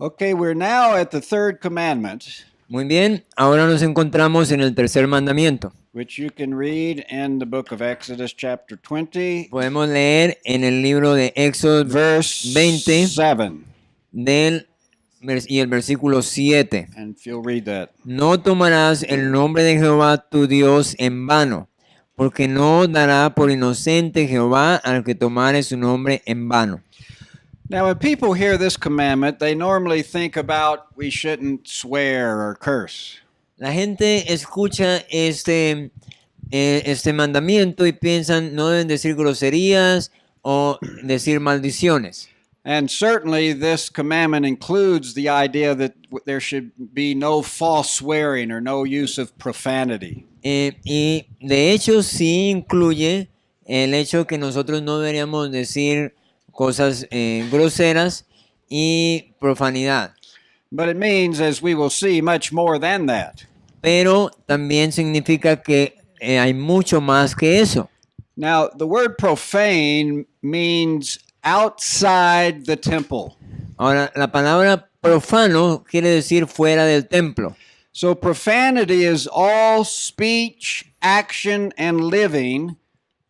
Okay, we're now at the third commandment, Muy bien, ahora nos encontramos en el tercer mandamiento. which you can read in the book of Exodus chapter 20, Podemos leer en el libro de Éxodo verse 20 7. y el versículo 7. And if you'll read that. No tomarás el nombre de Jehová tu Dios en vano, porque no dará por inocente Jehová al que tomare su nombre en vano. Now, when people hear this commandment, they normally think about we shouldn't swear or curse. La gente escucha este mandamiento y piensan no deben decir groserías o decir maldiciones. And certainly this commandment includes the idea that there should be no false swearing or no use of profanity. Y de hecho sí incluye el hecho que nosotros no deberíamos decir cosas groseras y profanidad. But it means, as we will see, much more than that. Pero también significa que hay mucho más que eso. Now, the word profane means outside the temple. Ahora, la palabra profano quiere decir fuera del templo. So profanity is all speech, action, and living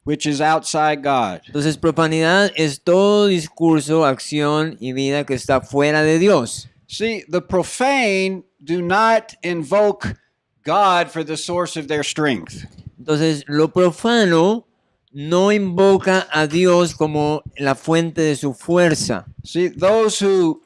which is outside God. Entonces, profanidad es todo discurso, acción y vida que está fuera de Dios. See, the profane do not invoke God for the source of their strength. Entonces, lo profano no invoca a Dios como la fuente de su fuerza. See, those who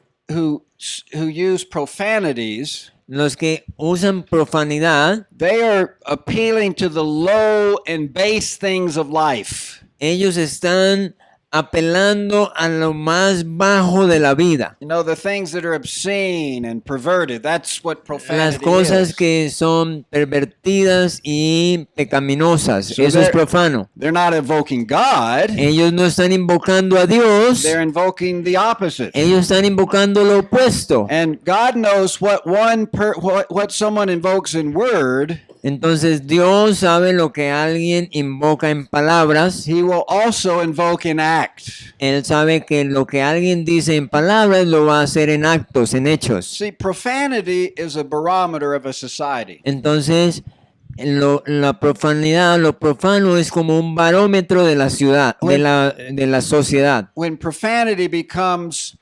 use profanities, Los que usan profanidad, they are appealing to the low and base things of life. ellos están apelando a lo más bajo de la vida. You know, the things that are obscene and perverted, that's what profanity Las cosas is. que son pervertidas y pecaminosas, So eso es profano. They're not invoking God, Ellos no están invocando a Dios, they're invoking the opposite. ellos están invocando lo opuesto. And God knows what what someone invokes in word, Entonces Dios sabe lo que alguien invoca en palabras. he will also invoke in act. Él sabe que lo que alguien dice en palabras lo va a hacer en actos, en hechos. See, profanity is a barometer of a society. Entonces, la profanidad, lo profano es como un barómetro de la ciudad, de la sociedad. When profanity becomes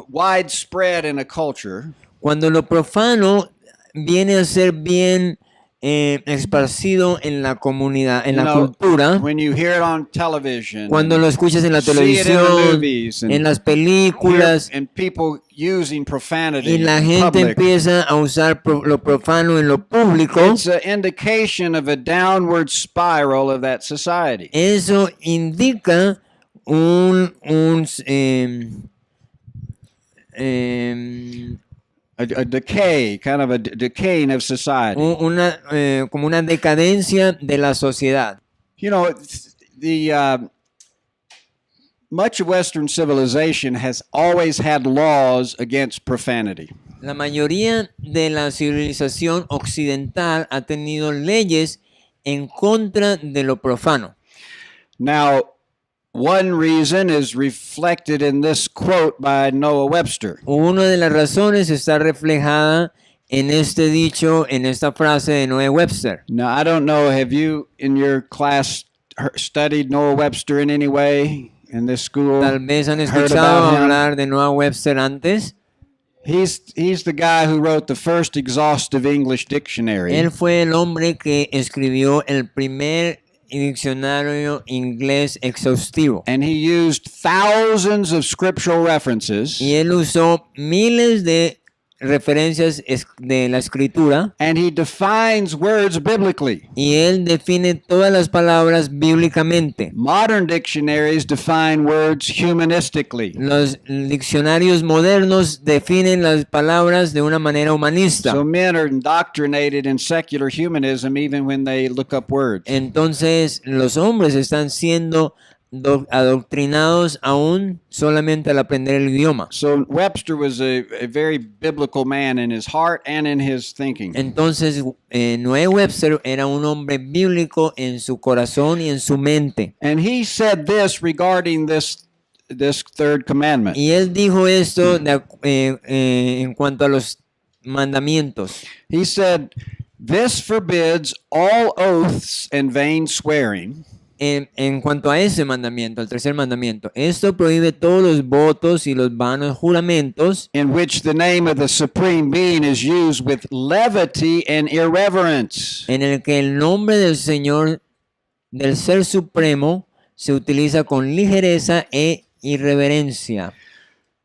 widespread in a culture, Cuando lo profano viene a ser bien esparcido en la comunidad, en la cultura, when you hear it on television, cuando lo escuchas en la see it in the televisión, movies, and en las películas, and people using profanity y la in gente public, empieza a usar lo profano en lo público, it's an indication of a downward spiral of that society. eso indica A decay, kind of a decaying of society. como una decadencia de la sociedad. You know, much of Western civilization has always had laws against profanity. La mayoría de la civilización occidental ha tenido leyes en contra de lo profano. Now, one reason is reflected in this quote by Noah Webster. Una de las razones está reflejada en este dicho, en esta frase de Noah Webster. Now, I don't know, have you in your class studied Noah Webster in any way in this school? Tal vez han Heard escuchado about him? hablar de Noah Webster antes. He's the guy who wrote the first exhaustive English dictionary. Él fue el hombre que escribió el primer diccionario inglés exhaustivo. And he used thousands of scriptural references. Y él usó miles de referencias de la escritura. And he defines words biblically. Y él define todas las palabras bíblicamente. Modern dictionaries define words humanistically. Los diccionarios modernos definen las palabras de una manera humanista. So men are indoctrinated in secular humanism even when they look up words. Entonces los hombres están siendo adoctrinados aún solamente al aprender el idioma. So Webster was a very biblical man in his heart and in his thinking. Entonces Noé Webster era un hombre bíblico en su corazón y en su mente. And he said this regarding this third commandment. Y él dijo esto en cuanto a los mandamientos. He said, "This forbids all oaths and vain swearing, En cuanto a ese mandamiento, el tercer mandamiento, esto prohíbe todos los votos y los vanos juramentos in which the name of the Supreme Being is used with levity and irreverence." en el que el nombre del Señor, del Ser Supremo, se utiliza con ligereza e irreverencia.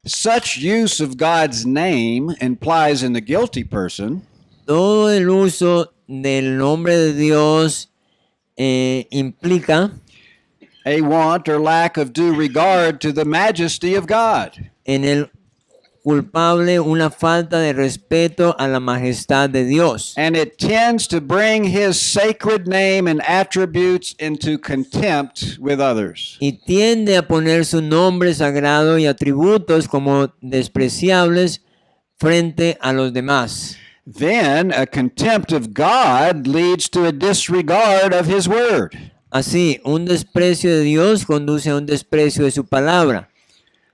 Such use of God's name implies in the guilty person Todo el uso del nombre de Dios implica a want or lack of due regard to the majesty of God. en el culpable una falta de respeto a la majestad de Dios. And it tends to bring his sacred name and attributes into contempt with others. Y tiende a poner su nombre sagrado y atributos como despreciables frente a los demás. Then a contempt of God leads to a disregard of his word. Así, un desprecio de Dios conduce a un desprecio de su palabra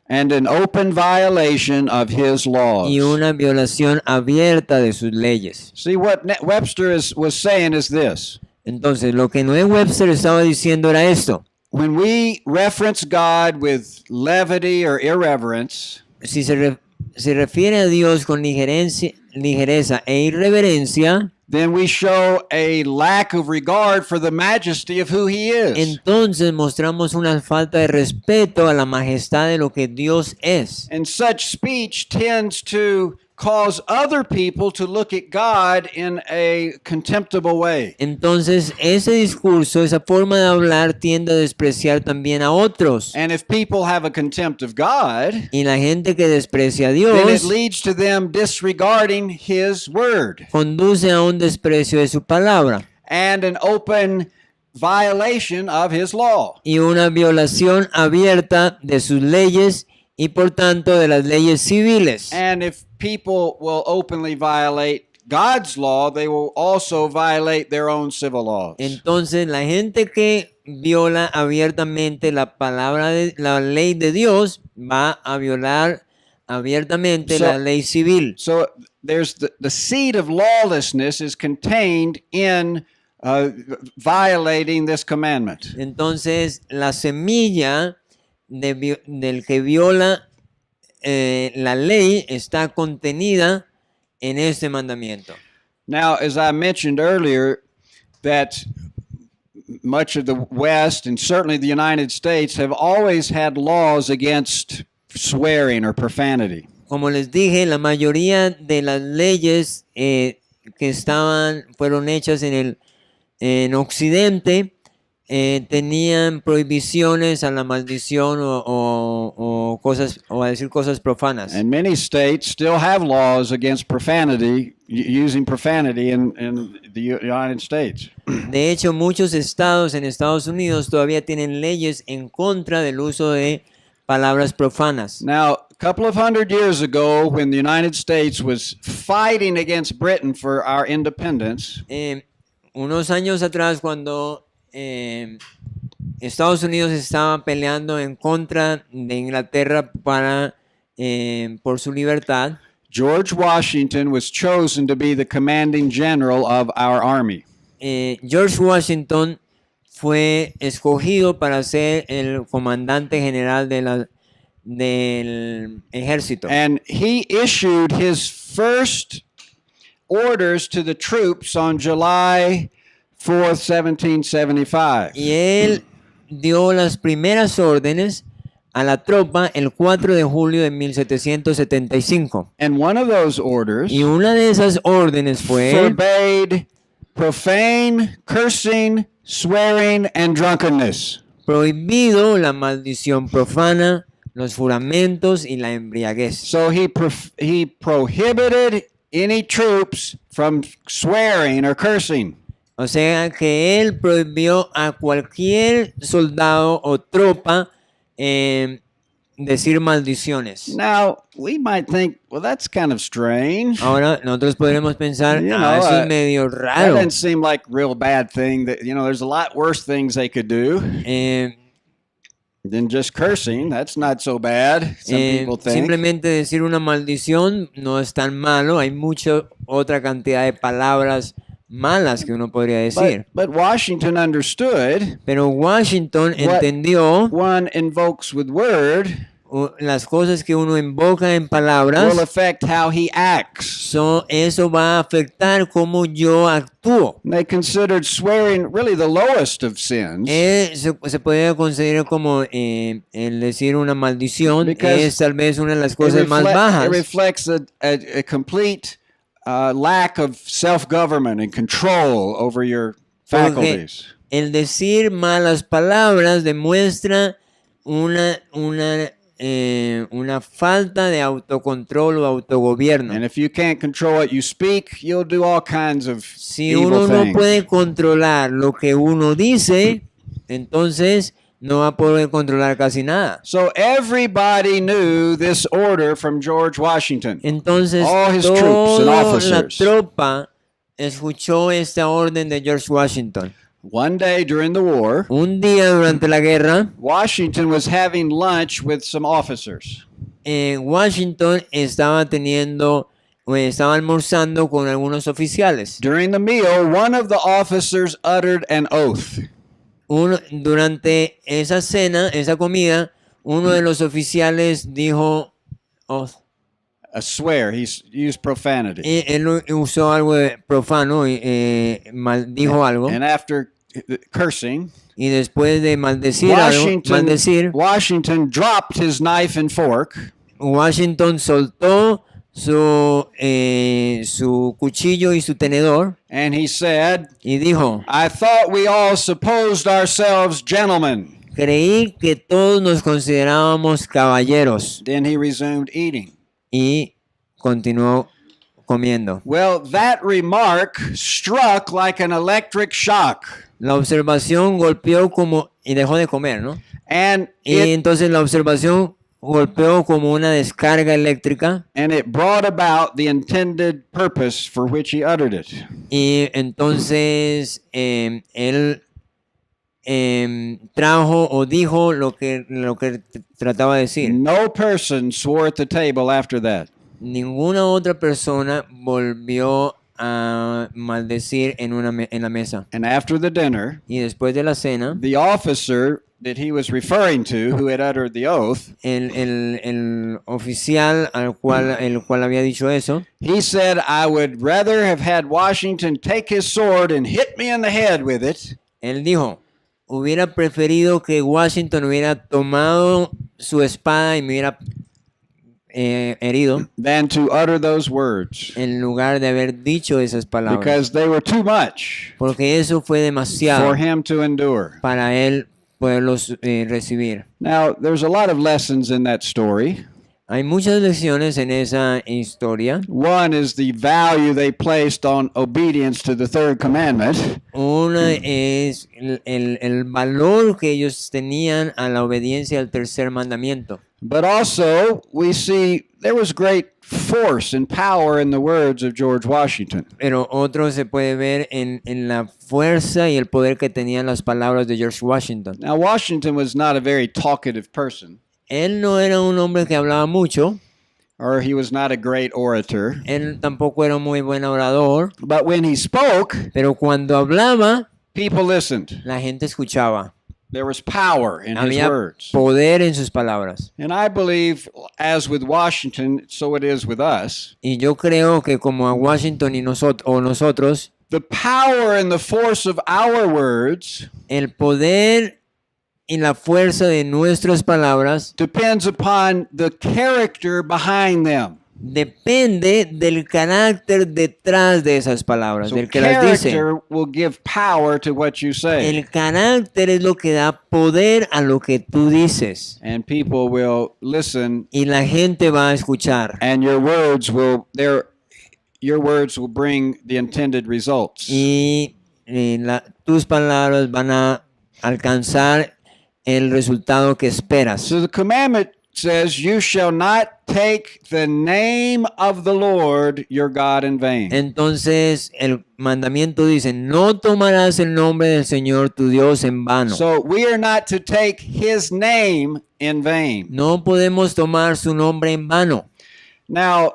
And an open violation of his laws. y una violación abierta de sus leyes. See, what Webster was saying is this. Entonces, lo que Noé Webster estaba diciendo era esto. When we reference God with levity or irreverence, Si se refiere a Dios con ligereza e irreverencia, then we show a lack of regard for the majesty of who he is. entonces mostramos una falta de respeto a la majestad de lo que Dios es. And such speech tends to cause other people to look at God in a contemptible way. Entonces, ese discurso, esa forma de hablar tiende a despreciar también a otros. And if people have a contempt of God, Y la gente que desprecia a then it Dios leads to them disregarding his word conduce a un desprecio de su palabra and an open violation of his law. y una violación abierta de sus leyes y por tanto de las leyes civiles. And if people will openly violate God's law, they will also violate their own civil laws. Entonces, la gente que viola abiertamente la palabra la ley de Dios va a violar abiertamente la ley civil. So there's the seed of lawlessness is contained in violating this commandment. Entonces, la semilla del que viola la ley está contenida en este mandamiento. Now, as I mentioned earlier, that much of the West and certainly the United States have always had laws against swearing or profanity. Como les dije, la mayoría de las leyes que fueron hechas en Occidente tenían prohibiciones a la maldición o cosas o a decir cosas profanas. And many states still have laws against profanity, using profanity in the United States. De hecho, muchos estados en Estados Unidos todavía tienen leyes en contra del uso de palabras profanas. Now, a couple of hundred years ago, when the United States was fighting against Britain for our independence, Unos años atrás, cuando Estados Unidos estaba peleando en contra de Inglaterra por su libertad, George Washington was chosen to be the commanding general of our army. George Washington fue escogido para ser el comandante general del ejército. And he issued his first orders to the troops on July 4th, 1775. Y él dio las primeras órdenes a la tropa el 4 de julio de 1775. And one of those orders Y una de esas órdenes fue forbade profane, cursing, swearing, and drunkenness. prohibido la maldición profana, los juramentos y la embriaguez. So he prohibited any troops from swearing or cursing. O sea que él prohibió a cualquier soldado o tropa decir maldiciones. Now, we might think, well, that's kind of strange. Ahora nosotros podremos pensar, You know, eso es medio That raro. doesn't seem like a real bad thing. That, there's a lot worse things they could do. Then just cursing, that's not so bad, some people think. Simplemente decir una maldición no es tan malo. Hay mucha otra cantidad de palabras malas que uno podría decir. But Washington understood Pero Washington entendió one invokes with word las cosas que uno invoca en will palabras. affect how he acts. Eso va a afectar cómo yo actúo. And they considered swearing really the lowest of sins. Se puede considerar como el decir una maldición Because es tal vez una de las cosas más bajas. It reflects a complete lack of self-government and control over your faculties. El decir malas palabras demuestra una falta de autocontrol o autogobierno. And if you can't control what you speak, you'll do all kinds of Si evil uno no things. puede controlar lo que uno dice, entonces no va a poder controlar casi nada. So everybody knew this order from George Washington. Entonces All his troops and toda la officers. tropa escuchó esta orden de George Washington. One day during the war, Un día durante la guerra, Washington was having lunch with some officers. Washington estaba almorzando con algunos oficiales. During the meal, one of the officers uttered an oath. Durante esa cena, esa comida, uno de los oficiales dijo oath. A swear. He used profanity. Él usó algo profano y maldijo algo. And after cursing, Y después de maldecir Washington dropped his knife and fork. Washington soltó su cuchillo y su tenedor. And he said, Y dijo, I thought we all supposed ourselves gentlemen. creí que todos nos considerábamos caballeros. Then he resumed eating. Y continuó comiendo. Well, that remark struck like an electric shock. La observación golpeó como y dejó de comer, ¿no? And Y entonces la observación golpeó como una descarga eléctrica. it brought about the intended purpose for which he uttered it. Y entonces él trajo o dijo lo que trataba de decir. No person swore at the table after that. Ninguna otra persona volvió a maldecir en la mesa. And after the dinner, Y después de la cena, the officer that he was referring to, who had uttered the oath, el oficial el cual había dicho eso, he said, I would rather have had Washington take his sword and hit me in the head with it él dijo, hubiera preferido que Washington hubiera tomado su espada y me hubiera herido than to utter those words, en lugar de haber dicho esas palabras. because they were too much Porque eso fue demasiado for him to endure. para él poderlos recibir. Now, there's a lot of lessons in that story. Hay muchas lecciones en esa historia. One is the value they placed on obedience to the third commandment. Una es el valor que ellos tenían a la obediencia al tercer mandamiento. But also, we see there was great force and power in the words of George Washington. Pero otro se puede ver en la fuerza y el poder que tenían las palabras de George Washington. Now, Washington was not a very talkative person, Él no era un hombre que hablaba mucho. or he was not a great orator. Él tampoco era un muy buen orador. But when he spoke, Pero cuando hablaba, people listened. la gente escuchaba. There was power in his Había words. poder en sus palabras. And I believe, as with Washington, so it is with us. Y yo creo que como a Washington y nosotros, The power and the force of our words el poder y la fuerza de nuestras palabras depends upon the character behind them. depende del carácter detrás de esas palabras, So del que las dice. character will give power to what you say. El carácter es lo que da poder a lo que tú dices. And people will listen, Y la gente va a escuchar. and your words will bring the intended results. Y tus palabras van a alcanzar el resultado que esperas. So the commandment says, "You shall not take the name of the Lord your God in vain." Entonces el mandamiento dice, no tomarás el nombre del Señor tu Dios en vano. So we are not to take his name in vain. No podemos tomar su nombre en vano. Now,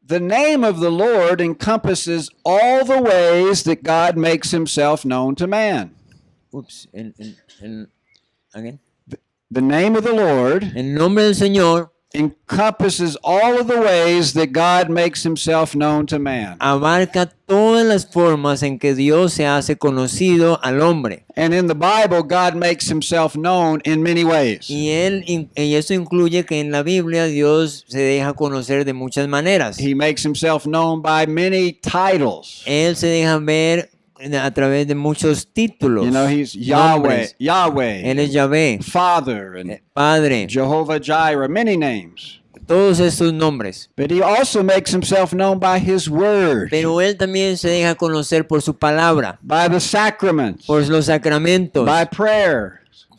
the name of the Lord encompasses all the ways that God makes himself known to man. Ups, again. The name of the Lord El nombre del Señor encompasses all of the ways that God makes himself known to man. abarca todas las formas en que Dios se hace conocido al hombre. And in the Bible, God makes himself known in many ways. Y eso incluye que en la Biblia Dios se deja conocer de muchas maneras. He makes himself known by many titles. Él se deja ver a través de muchos títulos. You know, he's Yahweh, nombres. Yahweh, Él es Yahvé, Father, and Padre, Jehovah Jireh, many names. todos estos nombres. But he also makes himself known by his word, Pero Él también se deja conocer por su palabra, by the sacraments, por los sacramentos, by prayer,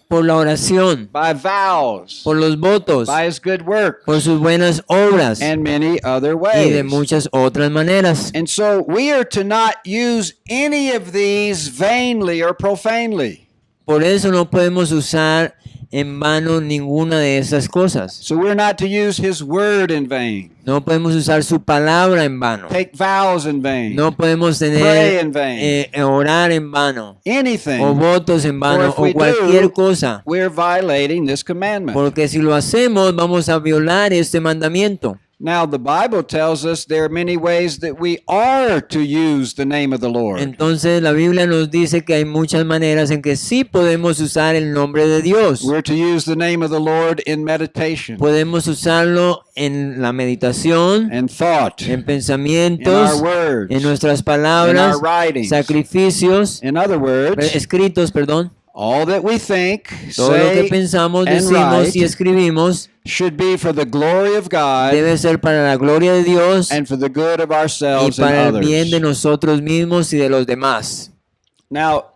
por la oración, by vows, por los votos, by his good work, por sus buenas obras and many other y de ways. muchas otras maneras. And so we are to not use any of these vainly or profanely. Por eso no podemos usar en vano ninguna de esas cosas. So we're not to use his word in vain, No podemos usar su palabra en vano. take vows in vain, No podemos pray in vain, orar en vano o anything. votos en vano For if we o cualquier do, cosa. We're violating this commandment. Porque si lo hacemos vamos a violar este mandamiento. Now, the Bible tells us there are many ways that we are to use the name of the Lord. Entonces la Biblia nos dice que hay muchas maneras en que sí podemos usar el nombre de Dios. We're to use the name of the Lord in meditation Podemos usarlo en la meditación, and thought, en in pensamientos, our words, en nuestras in palabras, our writings. sacrificios, In other words, escritos, perdón. all that we think, Todo lo que say, pensamos, and decimos y write escribimos should be for the glory of God debe ser para la gloria de Dios and for the good of y ourselves and para el bien de others. nosotros mismos y de los demás. Now,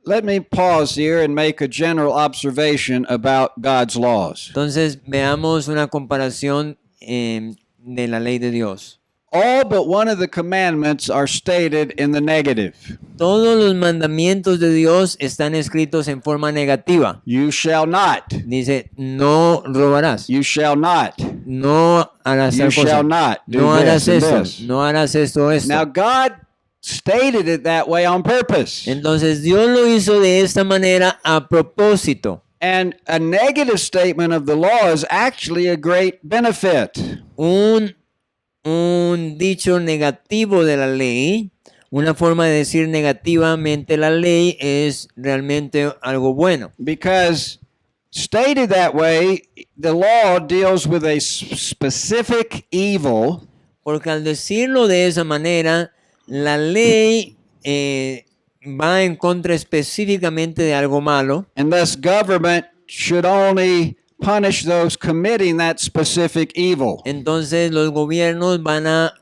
let me pause here and make a general observation about God's laws. Entonces veamos una comparación de la ley de Dios. All but one of the commandments are stated in the negative. Todos los mandamientos de Dios están escritos en forma negativa. You shall not. Dice, no robarás, You shall not. no harás You tal cosa, shall not do no harás this and esto, this. no harás esto, Now, esto. God stated it that way on purpose. Entonces Dios lo hizo de esta manera a propósito. And a negative statement of the law is actually a great benefit. Un dicho negativo de la ley, una forma de decir negativamente la ley es realmente algo bueno. Because stated that way, the law deals with a specific evil Porque al decirlo de esa manera, la ley va en contra específicamente de algo malo. and thus government should only punish those committing that specific evil. Entonces los gobiernos van a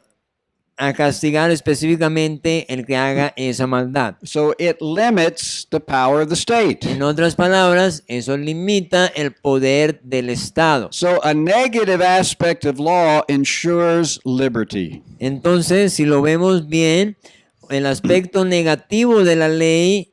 castigar específicamente el que haga esa maldad. So it limits the power of the state. En otras palabras, eso limita el poder del Estado. So a negative aspect of law ensures liberty. Entonces, si lo vemos bien, el aspecto negativo de la ley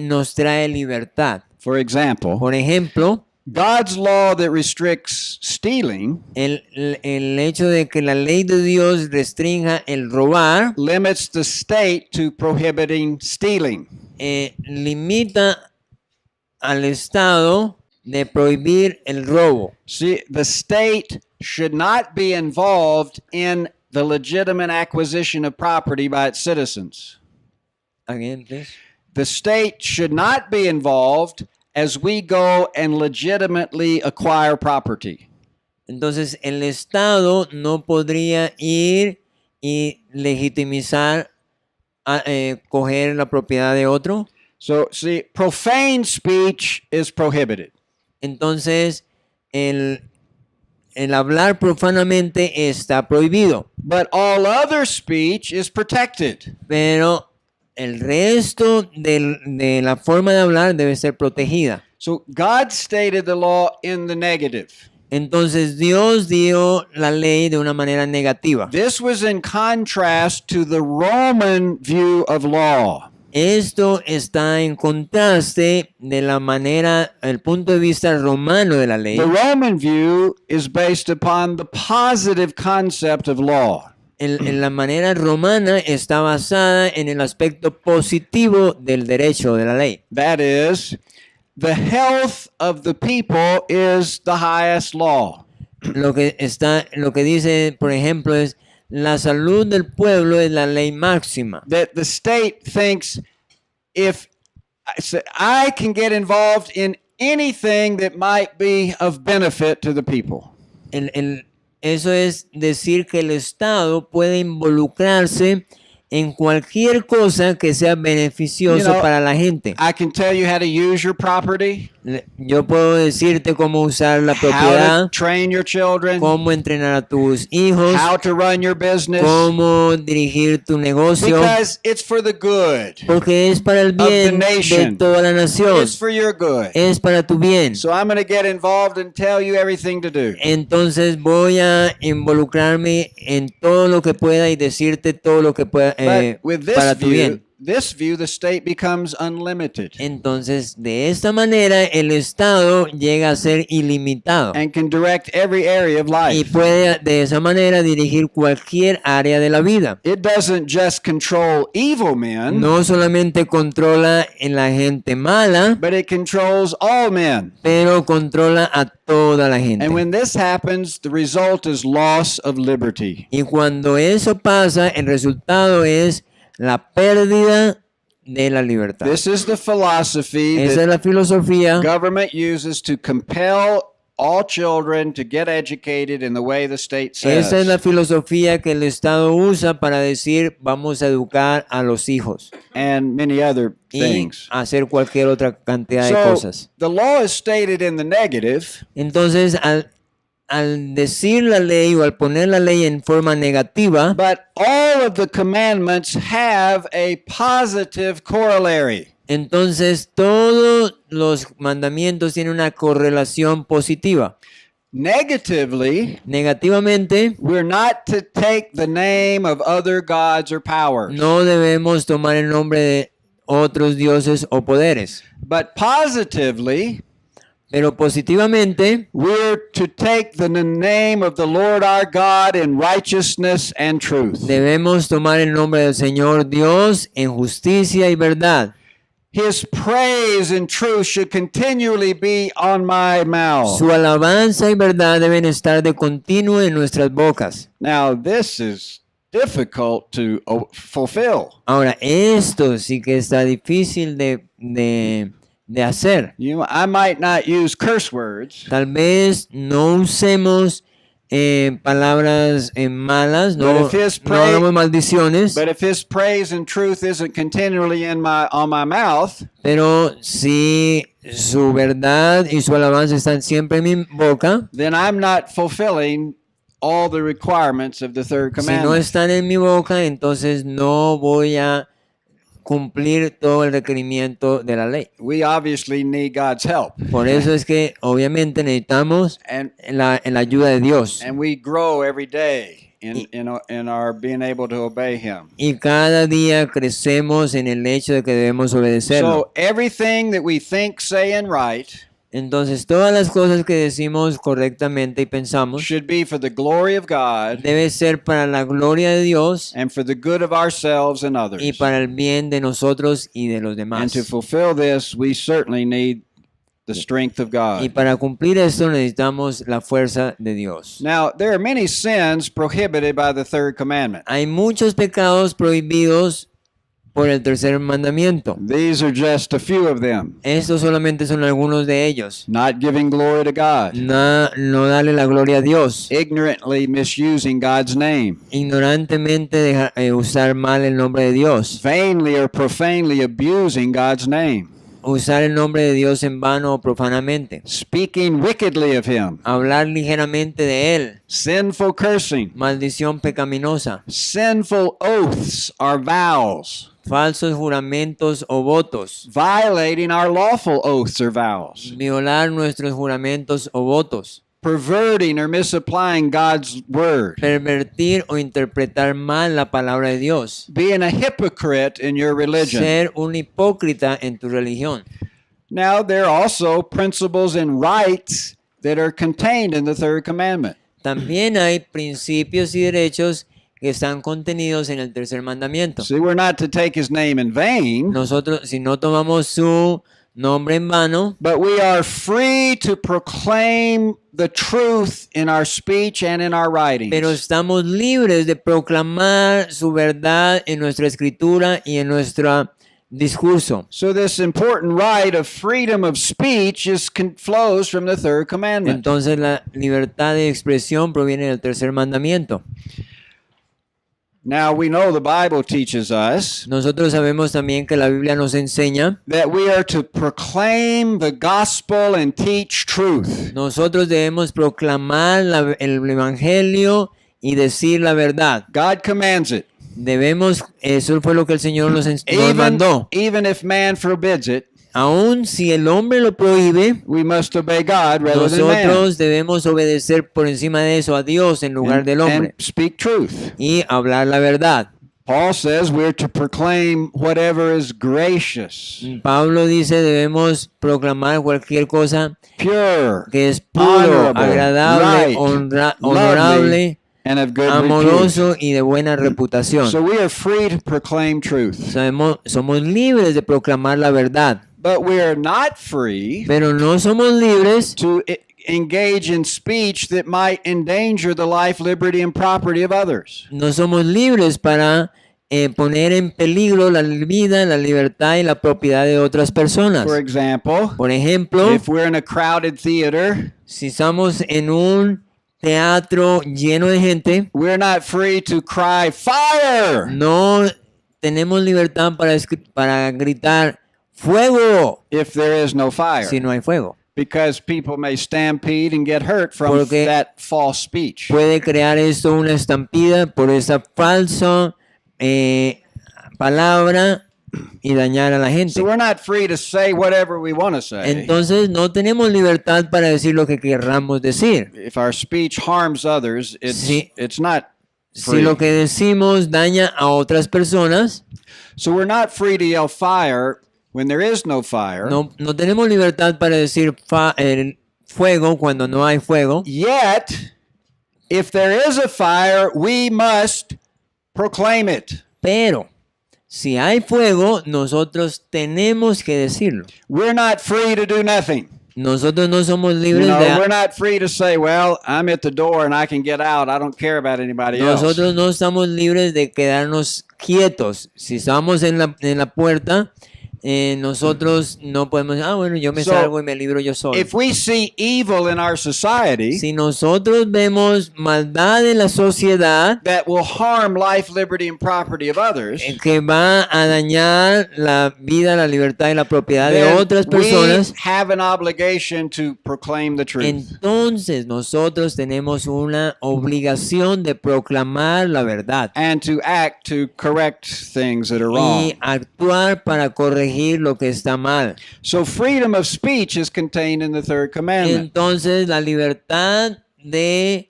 nos trae libertad. For example, Por ejemplo, God's law that restricts stealing el hecho de que la ley de Dios restrinja el robar, limits the state to prohibiting stealing. limita al Estado de prohibir el robo. See, the state should not be involved in the legitimate acquisition of property by its citizens. Again, please. The state should not be involved as we go and legitimately acquire property. Entonces, el Estado no podría ir y legitimizar, coger la propiedad de otro. So, see, profane speech is prohibited. Entonces, el hablar profanamente está prohibido. But all other speech is protected. Pero el resto de la forma de hablar debe ser protegida. So God stated the law in the negative. Entonces Dios dio la ley de una manera negativa. This was in contrast to the Roman view of law. Esto está en contraste de la manera, el punto de vista romano de la ley. The Roman view is based upon the positive concept of law. En la manera romana está basada en el aspecto positivo del derecho de la ley. That is, the health of the people is the highest law. Lo que dice, por ejemplo, es la salud del pueblo es la ley máxima. That the state thinks if I can get involved in anything that might be of benefit to the people. Eso es decir que el Estado puede involucrarse en cualquier cosa que sea beneficioso para la gente. I can tell you how to use your property, Yo puedo decirte cómo usar la how propiedad, to train your children, cómo entrenar a tus hijos, how to run your business, cómo dirigir tu negocio, because it's for the good. porque es para el bien de nation. toda la nación, It's for your good. es para tu bien. So I'm going to get involved and tell you everything to do. Entonces voy a involucrarme en todo lo que pueda y decirte todo lo que pueda But with para tu bien. this view, the state becomes unlimited Entonces, de esta manera, el Estado llega a ser ilimitado and can direct every area of y life. puede de esa manera dirigir cualquier área de la vida. It doesn't just control evil men, No solamente controla en la gente mala, but it controls all men. pero controla a toda la gente. And when this happens, the result is loss of liberty. Y cuando eso pasa, el resultado es la pérdida de la libertad. This is the philosophy Esa es that la filosofía government uses to compel all children to get educated in the way the state says. Esa es la filosofía que el Estado usa para decir vamos a educar a los hijos And many other y things. hacer cualquier otra cantidad de So cosas. the law is stated in the negative, Entonces, al decir la ley o al poner la ley en forma negativa, but all of the commandments have a positive corollary. entonces todos los mandamientos tienen una correlación positiva. Negatively, Negativamente, we're not to take the name of other gods or powers. no debemos tomar el nombre de otros dioses o poderes. But positively, Pero positivamente, we're to take the name of the Lord our God in righteousness and truth. debemos tomar el nombre del Señor Dios en justicia y verdad. His praise and truth should continually be on my mouth. Su alabanza y verdad deben estar de continuo en nuestras bocas. Now, this is difficult to fulfill. Ahora, esto sí que está difícil de hacer. I might not use curse words, Tal vez no usemos palabras malas, no, But if his no hagamos maldiciones, but if his praise and truth isn't continually on my mouth, pero si su verdad y su alabanza están siempre en mi boca, then I'm not fulfilling all the requirements of the third si no commandment. están en mi boca, entonces no voy a cumplir todo el requerimiento de la ley. We obviously need God's help. Por eso es que obviamente necesitamos And la ayuda de Dios. we grow every day in our being able to obey him. Y cada día crecemos en el hecho de que debemos obedecerlo. So everything that we think, say, and write Entonces todas las cosas que decimos correctamente y pensamos should be for the glory of God debe ser para la gloria de Dios and for the good of ourselves and others. y para el bien de nosotros y de los And demás. to fulfill this, we certainly need the strength of Y God. para cumplir esto necesitamos la fuerza de Dios. Now, there are many sins prohibited by the third commandment. Hay muchos pecados prohibidos por el tercer mandamiento. These are just a few of them. Estos solamente son algunos de ellos. Not giving glory to God. No darle la gloria a Dios. Ignorantly misusing God's name. Ignorantemente usar mal el nombre de Dios. Vainly or profanely abusing God's name. Usar el nombre de Dios en vano o profanamente. Speaking wickedly of him. Hablar ligeramente de Él. Sinful cursing. Maldición pecaminosa. Sinful oaths or vows. Falsos juramentos o votos. Violating our lawful oaths or vows. Violar nuestros juramentos o votos. perverting or misapplying God's word, pervertir o interpretar mal la palabra de Dios, being a hypocrite in your religion. ser un hipócrita en tu religión. Now, there are also principles and rights that are contained in the third commandment. También hay principios y derechos que están contenidos en el tercer mandamiento. See, we're not to take his name in vain, Nosotros, si no tomamos su nombre en vano, but we are free to proclaim the truth in our speech and in our writings. pero estamos libres de proclamar su verdad en nuestra escritura y en nuestro discurso. So this important right of freedom of speech flows from the third commandment. Entonces la libertad de expresión proviene del tercer mandamiento. Now we know the Bible teaches us Nosotros sabemos también que la Biblia nos enseña, that we are to proclaim the gospel and teach truth. nosotros debemos proclamar el evangelio y decir la verdad. God commands it. Debemos, eso fue lo que el Señor nos mandó. Even if man forbids it, Aun si el hombre lo prohíbe, we must obey God rather than man nosotros debemos obedecer por encima de eso a Dios en lugar del and hombre speak truth. y hablar la verdad. Paul says we're to proclaim whatever is gracious, Pablo dice debemos proclamar cualquier cosa pure, que es puro, honorable, agradable, right, honorable, lovely, and of good repute. amoroso y de buena reputación. So we are free to proclaim truth, Somos libres de proclamar la verdad, but we are not free pero no somos libres to engage in speech that might endanger the life, liberty, and property of others. no somos libres para poner en peligro la vida, la libertad y la propiedad de otras personas. For example, Por ejemplo, if we're in a crowded theater, si estamos en un teatro lleno de gente, we're not free to cry fire no tenemos libertad para gritar fuego if there is no fire, si no hay fuego. because people may stampede and get hurt from Porque that false speech. Puede crear esto una estampida por esa falsa palabra y dañar a la gente. So we're not free to say whatever we want to say. Entonces no tenemos libertad para decir lo que querramos decir. If our speech harms others, it's not Si free. lo que decimos daña a otras personas, So we're not free to yell fire when there is no fire. no tenemos libertad para decir el fuego cuando no hay fuego. Yet, if there is a fire, we must proclaim it. Pero si hay fuego, nosotros tenemos que decirlo. We're not free to do nothing. Nosotros no somos You libres know, we're de... not free to say, well, I'm at the door and I can get out. I don't care about anybody else. Nosotros no estamos libres de quedarnos quietos. Si estamos en la puerta, nosotros no podemos... bueno, yo me So, salgo y me libro yo solo. If we see evil in our society Si nosotros vemos maldad en la sociedad that will harm life, liberty, and property of others, que va a dañar la vida, la libertad y la propiedad de then otras we personas, have an obligation to proclaim the truth. entonces nosotros tenemos una obligación de proclamar la verdad And to act to correct things that are wrong. y actuar para corregir lo que está mal. So freedom of speech is contained in the third commandment. Entonces la libertad de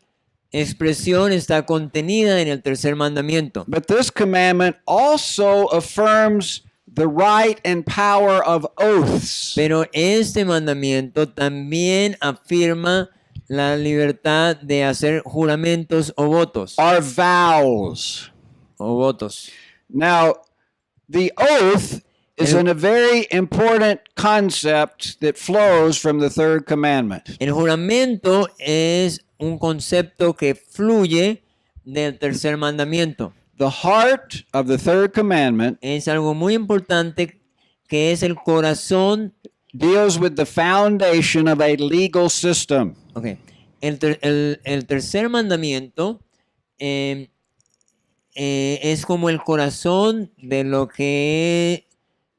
expresión está contenida en el tercer mandamiento. But this commandment also affirms the right and power of oaths. Pero este mandamiento también afirma la libertad de hacer juramentos o votos. Are vows. Now, the oath is a very important concept that flows from the third commandment. El juramento es un concepto que fluye del tercer mandamiento. The heart of the third commandment Es algo muy importante que es el corazón. deals with the foundation of a legal system. Okay. El tercer mandamiento es como el corazón de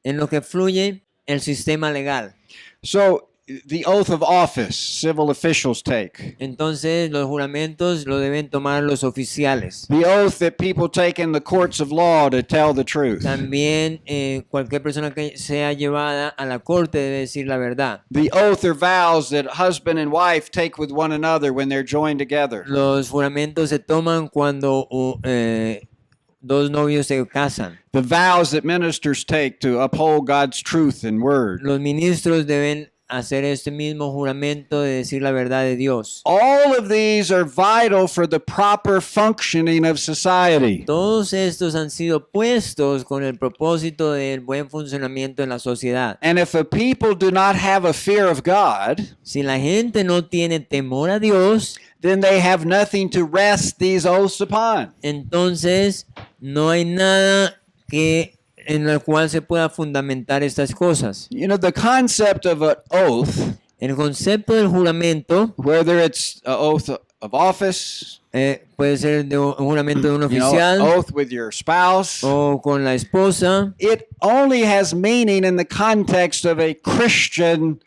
en lo que fluye el sistema legal. So the oath of office civil officials take. Entonces los juramentos lo deben tomar los oficiales. The oath that people take in the courts of law to tell the truth. También cualquier persona que sea llevada a la corte debe decir la verdad. The oath or vows that husband and wife take with one another when they're joined together. Los juramentos se toman cuando dos novios se casan. The vows that ministers take to uphold God's truth and word. Los ministros deben hacer este mismo juramento de decir la verdad de Dios. All of these are vital for the proper functioning of society. Todos estos han sido puestos con el propósito del buen funcionamiento en la sociedad. And if a people do not have a fear of God, Si la gente no tiene temor a Dios, then they have nothing to rest these oaths upon. entonces no hay nada en el cual se pueda fundamentar estas cosas. You know, the concept of an oath, El concepto del juramento whether it's an oath of office, puede ser de un juramento de un you know, oficial oath with your spouse, o con la esposa. it only has meaning in the context of a Christian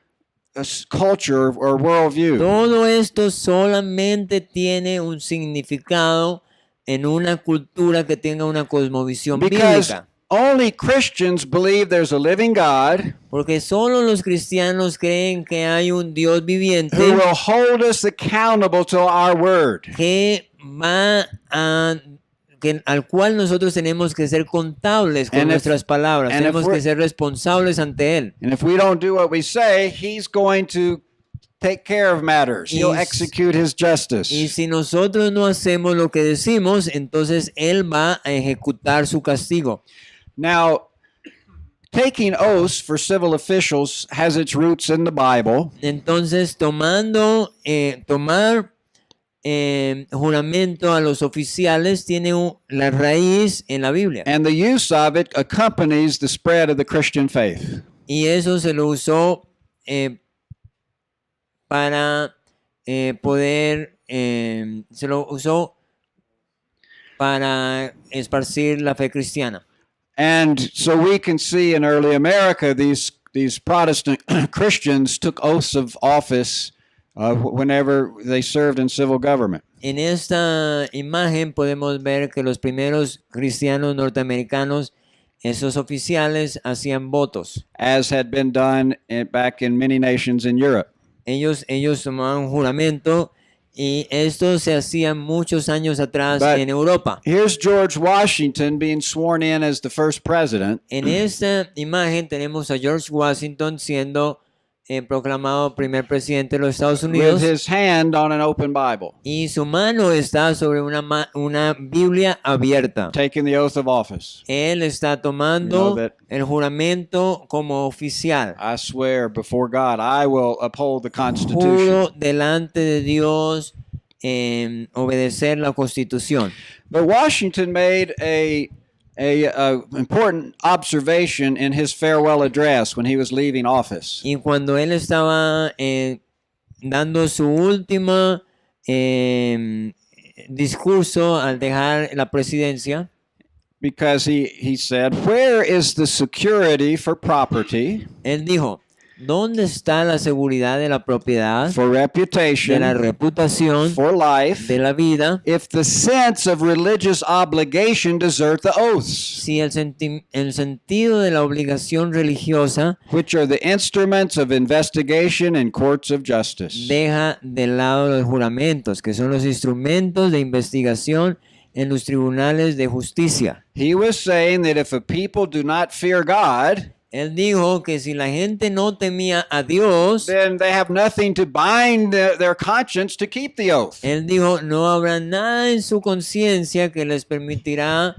culture or worldview. Todo esto solamente tiene un significado en una cultura que tenga una cosmovisión Because bíblica. only Christians believe there's a living God Porque solo los cristianos creen que hay un Dios viviente who will hold us accountable to our word. Al cual nosotros tenemos que ser contables con And if- nuestras palabras, and if tenemos que we're- ser responsables ante Él. And if we don't do what we say, he's going to take care of matters. He'll Y- execute his justice. Y si nosotros no hacemos lo que decimos, entonces Él va a ejecutar su castigo. Now, taking oaths for civil officials has its roots in the Bible, Entonces, tomar juramento a los oficiales tiene la raíz en la Biblia. and the use of it accompanies the spread of the Christian faith. Y eso se lo usó para se lo usó para esparcir la fe cristiana. And so we can see in early America, these Protestant Christians took oaths of office whenever they served in civil government. En esta imagen podemos ver que los primeros cristianos norteamericanos, esos oficiales, hacían votos. As had been done back in many nations in Europe. Ellos tomaban juramento y esto se hacía muchos años atrás But en Europa. Here's George Washington being sworn in as the first president. En esta imagen tenemos a George Washington siendo proclamado primer presidente de los Estados With Unidos his hand on an open Bible, y su mano está sobre una Biblia abierta. taking the oath of office. Él está tomando You know that- el juramento como oficial. I swear before God, I will uphold the Constitution. Juro delante de Dios obedecer la Constitución. But Washington made a important observation in his farewell address when he was leaving office. Y cuando él estaba dando su último discurso al dejar la presidencia, Because he said, where is the security for property, él dijo, ¿dónde está la seguridad de la propiedad, for de la reputation, reputación, for life, de la vida, if the sense of religious obligation desert the oaths, si el sentido de la obligación religiosa which are the instruments of investigation in courts of justice? deja de lado los juramentos, que son los instrumentos de investigación en los tribunales de justicia? He was saying that if a people do not fear God, Él dijo que si la gente no temía a Dios, then they have nothing to bind their conscience to keep the oath. él dijo, no habrá nada en su conciencia que les permitirá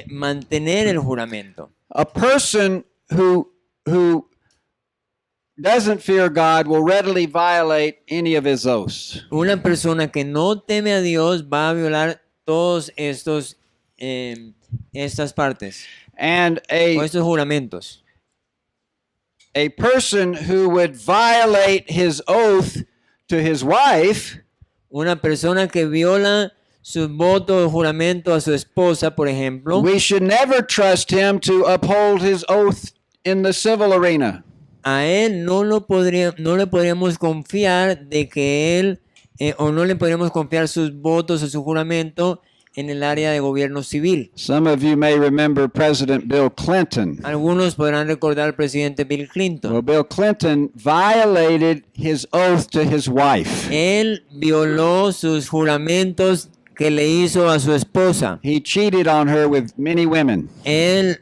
mantener el juramento. A person who doesn't fear God will readily violate any of his oaths. Una persona que no teme a Dios va a violar todos estas partes And o estos juramentos. a person who would violate his oath to his wife Una persona que viola sus votos o juramento a su esposa, por ejemplo, we should never trust him to uphold his oath in the civil arena. a él no le podríamos confiar de que él, o no le podríamos confiar sus votos o su juramento en el área de gobierno civil. Some of you may remember President Bill Clinton. Algunos podrán recordar al presidente Bill Well, Clinton. Bill Clinton violated his oath to his wife. Él violó sus juramentos que le hizo a su esposa. He cheated on her with many women. Él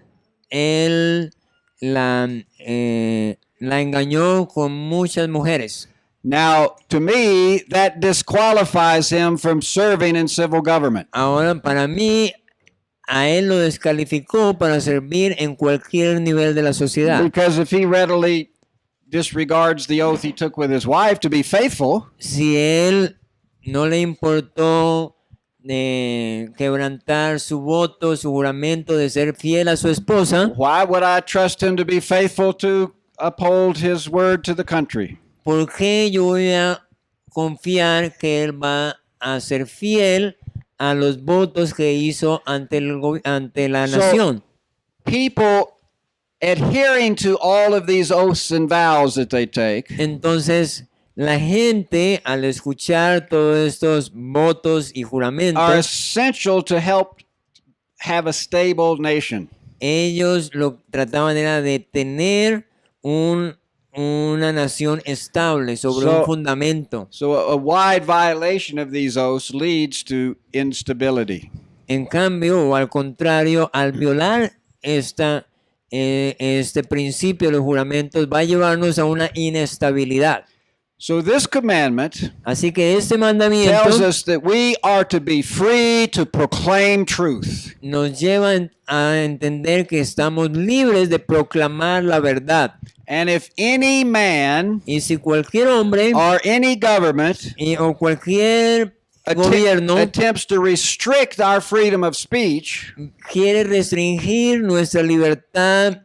la engañó con muchas mujeres. Now, to me, that disqualifies him from serving in civil government. Ahora, para mí, a él lo descalificó para servir en cualquier nivel de la sociedad. Because if he readily disregards the oath he took with his wife to be faithful, Si él no le importó quebrantar su voto, su juramento de ser fiel a su esposa, why would I trust him to be faithful to uphold his word to the country? ¿por qué yo voy a confiar que él va a ser fiel a los votos que hizo ante la So- nación? People adhering to all of these oaths and vows that they take Entonces, la gente, al escuchar todos estos votos y are juramentos, essential to help have a stable nation. ellos lo trataban era de tener una nación estable sobre So- un fundamento. So a wide violation of these oaths leads to instability. En cambio, o al contrario, al violar este principio de los juramentos, va a llevarnos a una inestabilidad. So this commandment Así que este tells mandamiento us that we are to be free to proclaim truth. nos lleva a entender que estamos libres de proclamar la verdad. And if any man Y si cualquier hombre or any government o cualquier gobierno attempts to restrict our freedom of speech, quiere restringir nuestra libertad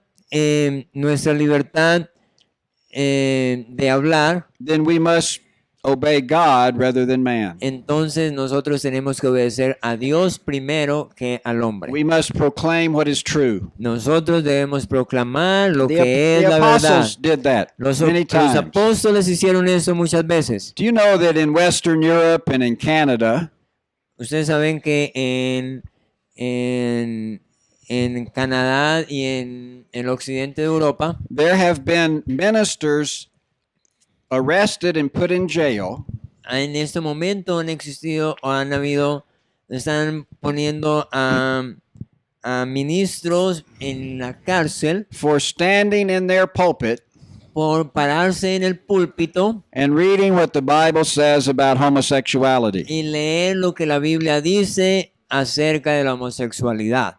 de hablar, then we must obey God rather than man. entonces nosotros tenemos que obedecer a Dios primero que al hombre. We must proclaim what is true. Nosotros debemos proclamar lo The, que es the la verdad. apostles did that Los many times. apóstoles hicieron eso muchas veces. Do you know that in Western Europe and in Canada, Ustedes saben que en Canadá y en el occidente de Europa there have been ministers arrested and put in jail en este momento están poniendo a ministros en la cárcel for standing in their pulpit por pararse en el púlpito and reading what the Bible says about homosexuality. y leer lo que la Biblia dice acerca de la homosexualidad.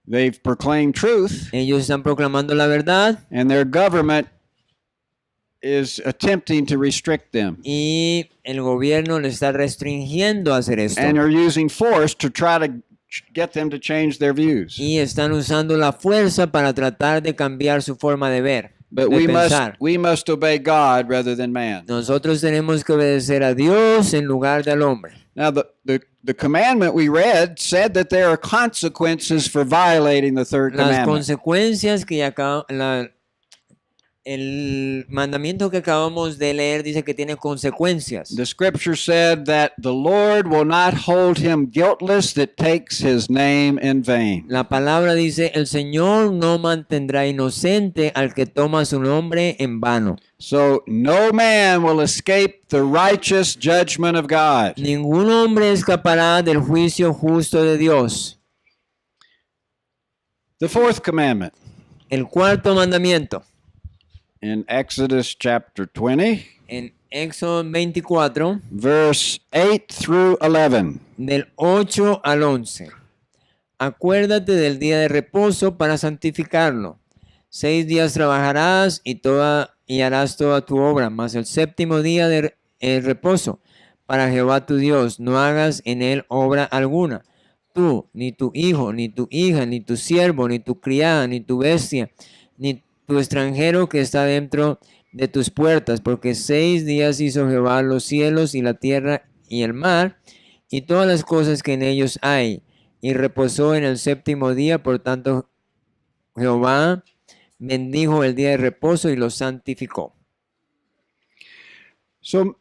They've proclaimed truth, Ellos están proclamando la verdad and their government is attempting to restrict them y el gobierno le está restringiendo hacer esto. and are using force to try to get them to change their views. Y están usando la fuerza para tratar de cambiar su forma de ver, But de we pensar. must obey God rather than man. Nosotros tenemos que obedecer a Dios en lugar del hombre. Now, the commandment we read said that there are consequences for violating the third Las commandment. consecuencias que el mandamiento que acabamos de leer dice que tiene consecuencias. The scripture said that the Lord will not hold him guiltless that takes his name in vain. La palabra dice, el Señor no mantendrá inocente al que toma su nombre en vano. So no man will escape the righteous judgment of God. Ningún hombre escapará del juicio justo de Dios. The fourth commandment El cuarto mandamiento, in Exodus chapter 20, en Éxodo 24, verse 8 through 11. del 8 al 11. Acuérdate del día de reposo para santificarlo. 6 días trabajarás y harás toda tu obra, mas el séptimo día de reposo para Jehová tu Dios. No hagas en él obra alguna. Tú, ni tu hijo, ni tu hija, ni tu siervo, ni tu criada, ni tu bestia, ni tu extranjero que está dentro de tus puertas, porque 6 días hizo Jehová los cielos y la tierra y el mar, y todas las cosas que en ellos hay, y reposó en el séptimo día. Por tanto, Jehová bendijo el día de reposo y lo santificó. So,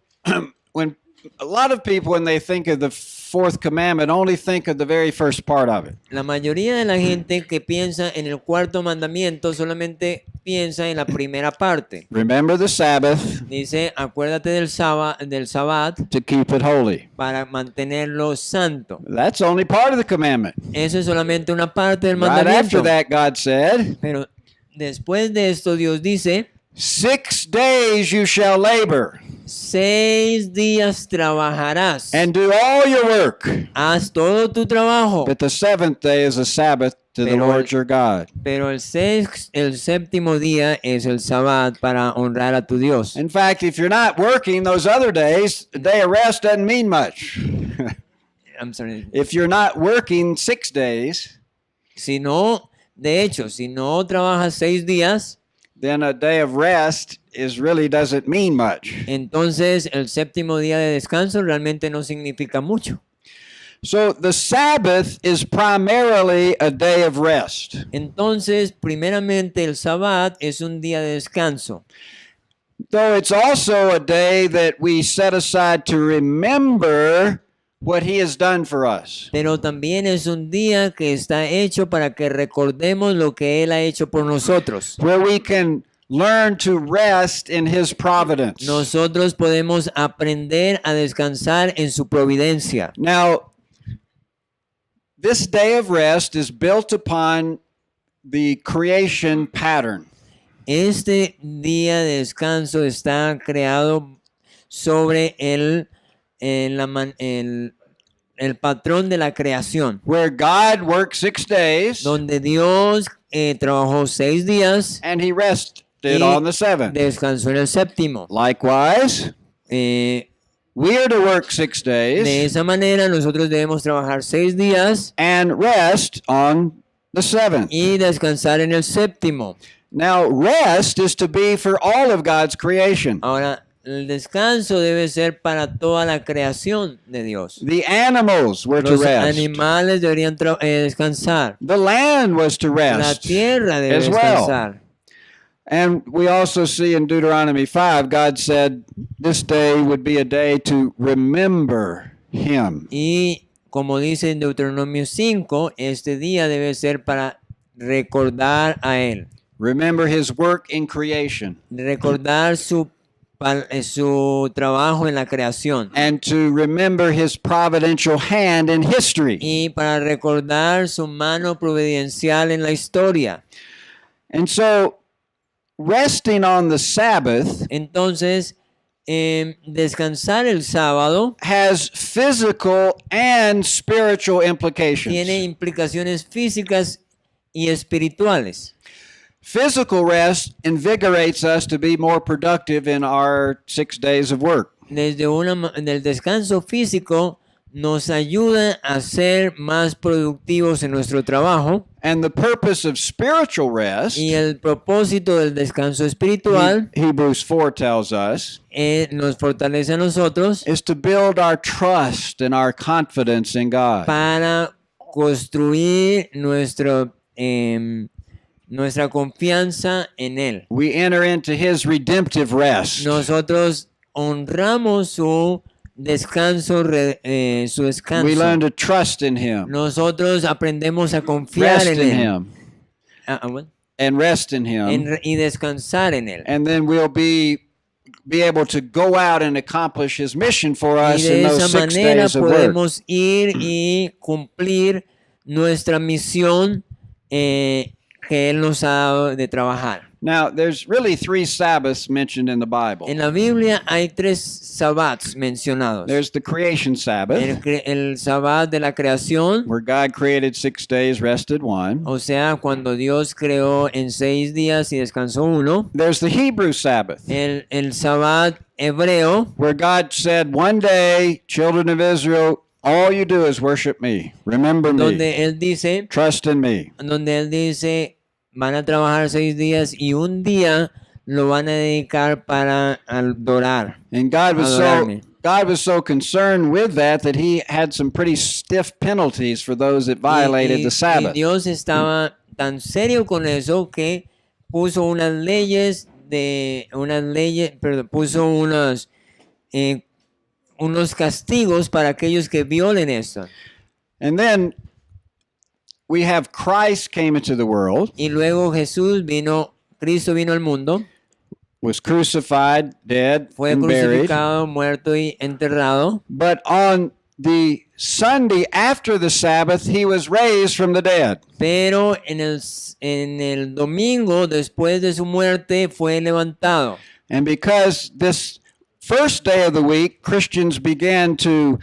when a lot of people, when they think of the fourth commandment, only think of the very first part of it. La mayoría de la gente que piensa en el cuarto mandamiento solamente piensa en la primera parte. Remember the Sabbath Dice, acuérdate del Sabbat to keep it holy. para mantenerlo santo. That's only part of the commandment. Eso es solamente una parte del Right after mandamiento. that, God said, Pero después de esto Dios dice, 6 days you shall labor 6 días trabajarás, and do all your work. haz todo tu trabajo, But the seventh day is a Sabbath to the Pero- Lord your God. pero el séptimo día es el Sabbat para honrar a tu Dios. In fact, if you're not working those other days, a day of rest doesn't mean much. I'm sorry. If you're not working 6 days, Si no, de hecho, si no trabajas 6 días, then a day of rest really doesn't mean much. entonces el séptimo día de descanso realmente no significa mucho. So the Sabbath is primarily a day of rest. Entonces, primeramente el Sabbat es un día de descanso, Though it's also a day that we set aside to remember what he has done for us. pero también es un día que está hecho para que recordemos lo que Él ha hecho por nosotros. Where we can learn to rest in his providence. Nosotros podemos aprender a descansar en su providencia. Now, this day of rest is built upon the creation pattern. Este día de descanso está creado sobre el patrón de la creación, Where God worked 6 days donde Dios trabajó 6 días and he rested y on the seventh. descansó en el séptimo. Likewise, Eh, we are to work 6 de days esa manera nosotros debemos trabajar 6 días and rest on the seventh. y descansar en el séptimo. Now, rest is to be for all of God's creation. Ahora, el descanso debe ser para toda la creación de Dios. The animals were to Los rest. animales deberían descansar. The land was to La rest tierra debe as well. descansar. And we also see in Deuteronomy 5, God said this day would be a day to remember him. Y como dice en Deuteronomio 5, este día debe ser para recordar a Él. Remember his work in creation Recordar su trabajo en la creación. and to remember his providential hand in history. Y para recordar su mano providencial en la historia. And so, resting on the Sabbath Entonces, descansar el sábado has physical and spiritual implications. tiene implicaciones físicas y espirituales. Physical rest invigorates us to be more productive in our 6 days of work. Del descanso físico nos ayuda a ser más productivos en nuestro trabajo, And the purpose of spiritual rest, y el propósito del descanso espiritual Hebrews 4 tells us, nos fortalece a nosotros is to build our trust and our confidence in God. para construir nuestra confianza en Él. We enter into his redemptive rest. Nosotros honramos su descanso. We learn to trust in him, Nosotros aprendemos a confiar rest en in Él him, and rest in him. y descansar en Él. And then we'll be able to go out and accomplish his mission for Y us de in those esa 6 manera days of work. podemos ir y cumplir nuestra misión que Él nos ha dado de trabajar. Now, there's really 3 Sabbaths mentioned in the Bible. En la Biblia hay 3 sabbats mencionados. There's the creation Sabbath, El sabbat de la creación, where God created 6 days, rested 1. o sea, cuando Dios creó en 6 días y descansó 1. There's the Hebrew Sabbath, El sabbat hebreo, where God said, one day, children of Israel, all you do is worship me, remember me, donde Él dice, trust in me. van a trabajar 6 días y un día lo van a dedicar para adorar. And Adorarme. God was so concerned with that he had some pretty stiff penalties for those that violated the Y Sabbath. Dios estaba tan serio con eso que puso puso eh, unos castigos para aquellos que violen esto. And then we have Christ came into the world, Y luego Cristo vino al mundo, was crucified, dead, fue and buried. crucificado, muerto y enterrado. But on the Sunday after the Sabbath, he was raised from the dead. Pero en el domingo, después de su muerte, fue levantado. And because this first day of the week, Christians began to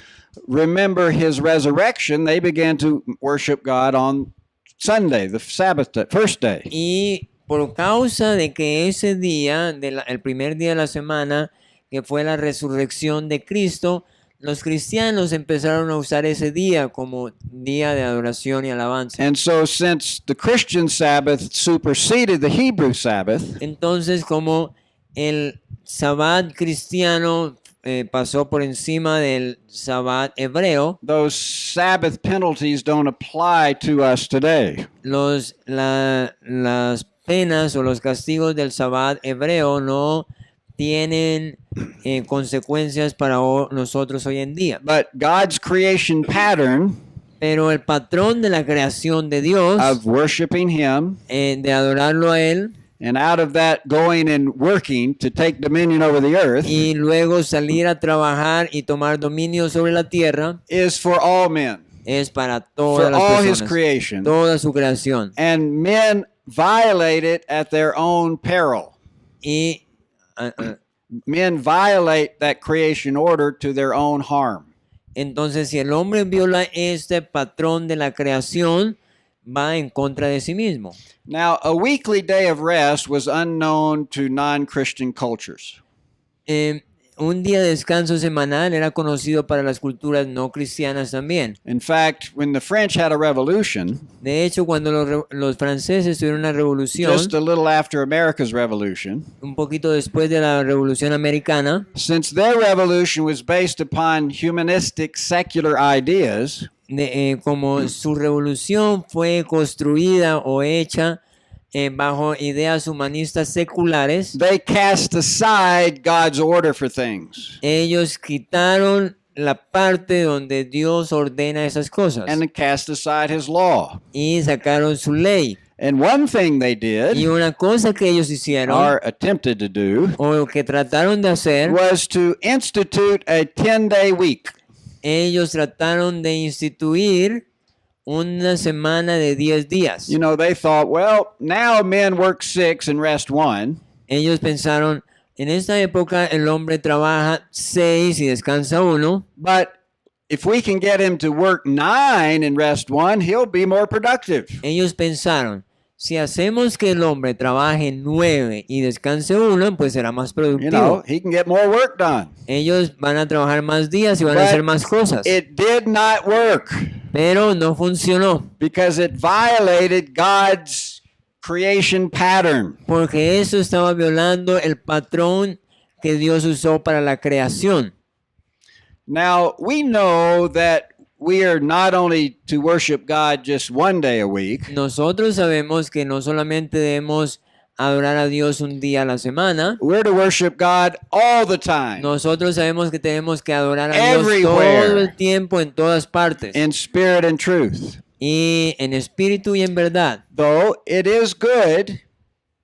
remember his resurrection, they began to worship God on Sunday, the Sabbath day, first day. Y por causa de que ese día, el primer día de la semana, que fue la resurrección de Cristo, los cristianos empezaron a usar ese día como día de adoración y alabanza. And so since the Christian Sabbath superseded the Hebrew Sabbath, Entonces, como el Sabbat cristiano pasó por encima del Sabbat hebreo, those Sabbath penalties don't apply to us today. las penas o los castigos del Sabbat hebreo no tienen consecuencias para nosotros hoy en día. But God's creation pattern Pero el patrón de la creación de Dios, of worshiping him, de adorarlo a Él, and out of that going and working to take dominion over the earth, y luego salir a trabajar y tomar dominio sobre la tierra, is for all men, es para for todas las all his personas, creation. toda su creación. And men violate it at their own peril. Y Men violate that creation order to their own harm. entonces, si el hombre viola este patrón de la creación, va en contra de sí mismo. Now, a weekly day of rest was unknown to non-Christian cultures. Un día de descanso semanal era conocido para las culturas no cristianas también. In fact, when the French had a revolution, De hecho, cuando los franceses tuvieron una revolución, just a little after America's revolution, un poquito después de la Revolución Americana, since their revolution was based upon humanistic secular ideas, como su revolución fue construida o hecha bajo ideas humanistas seculares, they cast aside God's order for things ellos quitaron la parte donde Dios ordena esas cosas and cast aside his law. y sacaron su ley. And one thing they Y did, una cosa que ellos hicieron or attempted to do, o que trataron de hacer, was to institute a 10-day week. ellos trataron de instituir una semana de 10 días. You know, they thought, well, now men work 6 and rest 1. Ellos pensaron, en esta época el hombre trabaja 6 y descansa 1, But if we can get him to work 9 and rest 1, he'll be more productive. ellos pensaron, si hacemos que el hombre trabaje 9 y descanse 1, pues será más You productivo. know, he can get more work done. Ellos van a trabajar más días y van a But hacer más cosas. it did not work Pero no funcionó, because it violated God's creation pattern. porque eso estaba violando el patrón que Dios usó para la creación. Now, we know that we are not only to worship God just one day a week, Nosotros sabemos que no solamente debemos adorar a Dios un día a la semana, we're to worship God all the time, nosotros sabemos que tenemos que adorar a Dios Everywhere. todo el tiempo, en todas partes, in spirit and truth. y en espíritu y en verdad. Though it is good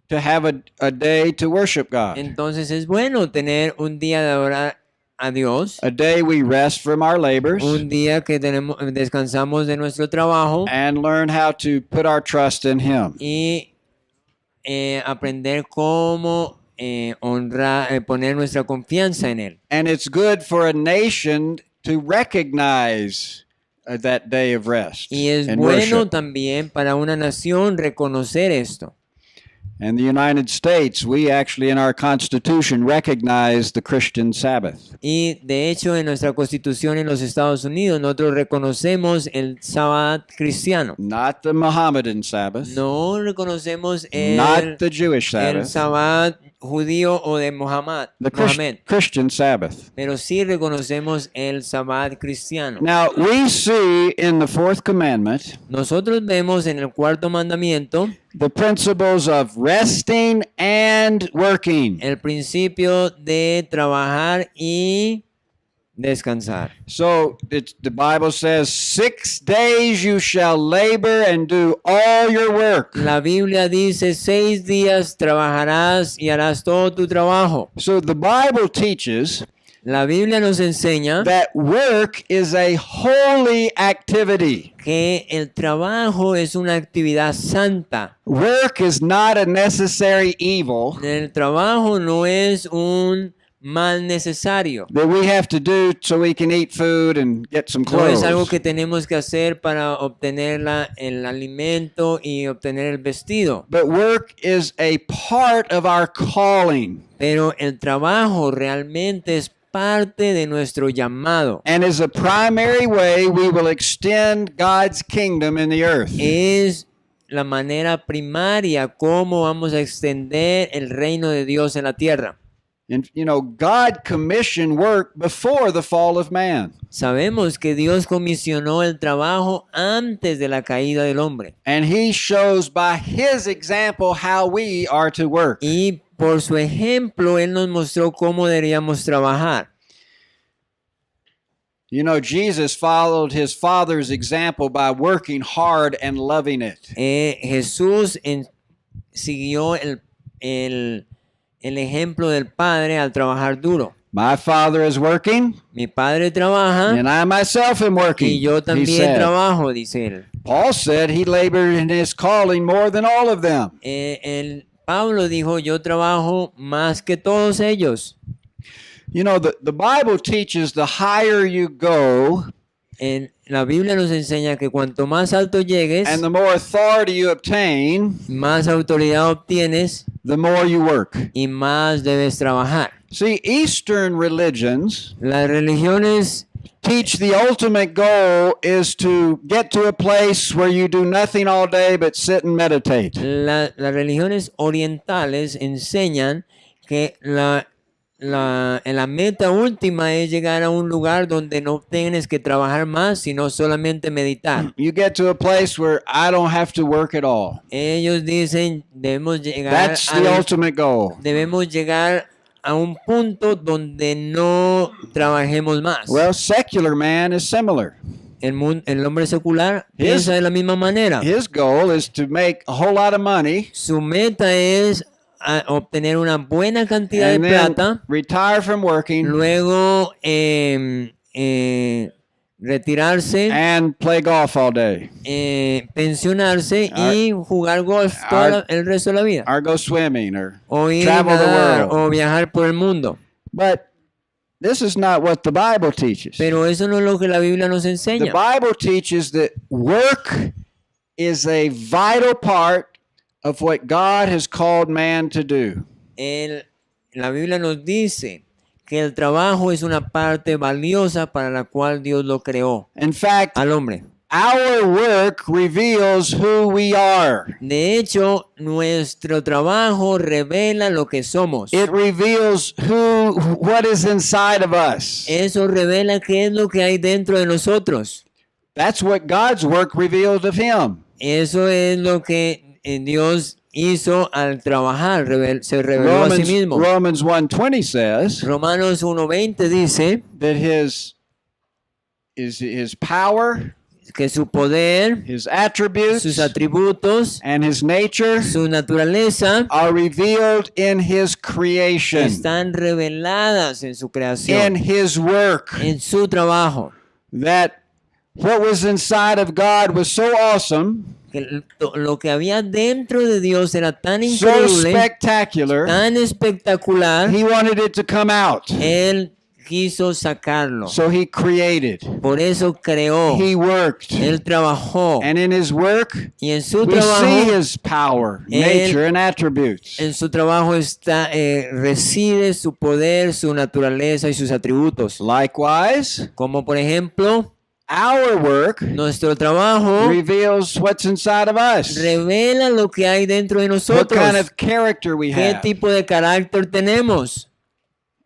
to have a day to worship God, Entonces es bueno tener un día de adorar a Dios, a day we rest from our labors un día que descansamos de nuestro trabajo and learn how to put our trust in Him. y aprender cómo poner nuestra confianza en Él. And it's good for a nation to recognize that day of rest Y es and bueno worship. también para una nación reconocer esto. In the United States, we actually in our Constitution recognize the Christian Sabbath. Y de hecho en nuestra constitución en los Estados Unidos nosotros reconocemos el Sabbat cristiano. Not the Mohammedan Sabbath, No reconocemos not the Jewish el Sabbath, Sabbat judío o de Mohammed, the Christian Sabbath. pero sí reconocemos el Sabbat cristiano. Now, we see in the fourth commandment Nosotros vemos en el cuarto mandamiento the principles of resting and working. el principio de trabajar y descansar. So the Bible says, 6 days you shall labor and do all your work. La Biblia dice 6 días trabajarás y harás todo tu trabajo. So the Bible teaches La Biblia nos enseña that work is a holy activity. que el trabajo es una actividad santa. Work is not a necessary evil El trabajo no es un mal necesario. that we have to do so we can eat food and get some No es algo clothes. que tenemos que hacer para obtener el alimento y obtener el vestido. But work is a part of our calling Pero el trabajo realmente es parte de nuestro llamado. and is a primary way we will extend God's kingdom in the earth. Es la manera primaria como vamos a extender el reino de Dios en la tierra. And you know, God commissioned work before the fall of man. Sabemos que Dios comisionó el trabajo antes de la caída del hombre. And he shows by his example how we are to work. Y por su ejemplo, Él nos mostró cómo deberíamos trabajar. You know, Jesus followed his Father's example by working hard and loving it. Jesús siguió el ejemplo del Padre al trabajar duro. My Father is working, Mi Padre trabaja and I myself am working. y yo he también said. trabajo, dice él. Paul said he labored in his calling more than all of them. Pablo dijo, yo trabajo más que todos ellos. You know, the Bible teaches the higher you go La Biblia nos enseña que cuanto más alto llegues, and the more authority you obtain, más autoridad obtienes the more you work. y más debes trabajar. See, Eastern religions Las religiones teach the ultimate goal is to get to a place where you do nothing all day but sit and meditate. Las religiones orientales enseñan que la meta última es llegar a un lugar donde no tienes que trabajar más, sino solamente meditar. You get to a place where I don't have to work at all. Ellos dicen, debemos That's the ultimate goal. llegar a un punto donde no trabajemos más. Well, secular man is similar. El hombre secular piensa de la misma manera. His goal is to make a whole lot of money Su meta es obtener una buena cantidad de and then plata, retire from working luego retirarse, and play golf all day pensionarse y jugar golf el resto de la vida. or go swimming or O ir travel the nadar, world. o viajar por el mundo. But this is not what the Bible teaches. Pero eso no es lo que la Biblia nos The enseña. Bible teaches that work is a vital part of what God has called man to do. La Biblia nos dice que el trabajo es una parte valiosa para la cual Dios lo creó In fact, al hombre. our work reveals who we are. De hecho, nuestro trabajo revela lo que somos. It reveals what is inside of us. Eso revela qué es lo que hay dentro de nosotros. That's what God's work revealed of him. Eso es lo que Dios hizo al trabajar, se reveló a sí mismo. Romans 1:20 says Romanos 1:20 dice that his power, que su poder, his attributes, sus atributos, and his nature su naturaleza are revealed in his creation, están reveladas en su in creación, his work. en su trabajo. That what was inside of God was so awesome, Que lo que había dentro de Dios era tan so increíble, spectacular, tan espectacular, he wanted it to come out. Él quiso sacarlo. So he created, Por eso creó, he worked, Él trabajó, and in his work, y en su we see trabajo, his power, nature, and attributes. en su trabajo reside su poder, su naturaleza y sus atributos. Likewise, Como por ejemplo, Our work Nuestro trabajo reveals what's inside of us, revela lo que hay dentro de what nosotros, kind of character we qué have. tipo de carácter tenemos.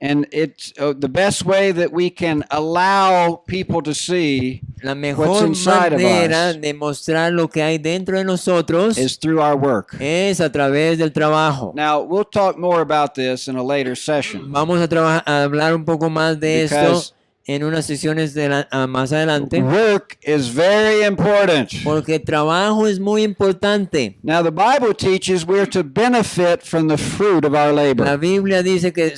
And it's the best way that we can allow people to see La what's mejor inside of manera us de mostrar lo que hay dentro de nosotros is through our work. es a través del trabajo. Now, we'll talk more about this in a later session Vamos a hablar un poco más de esto because en unas sesiones más adelante, work is very important. porque el trabajo es muy importante. Now, the Bible teaches we're to benefit from the fruit of our La labor. Biblia dice que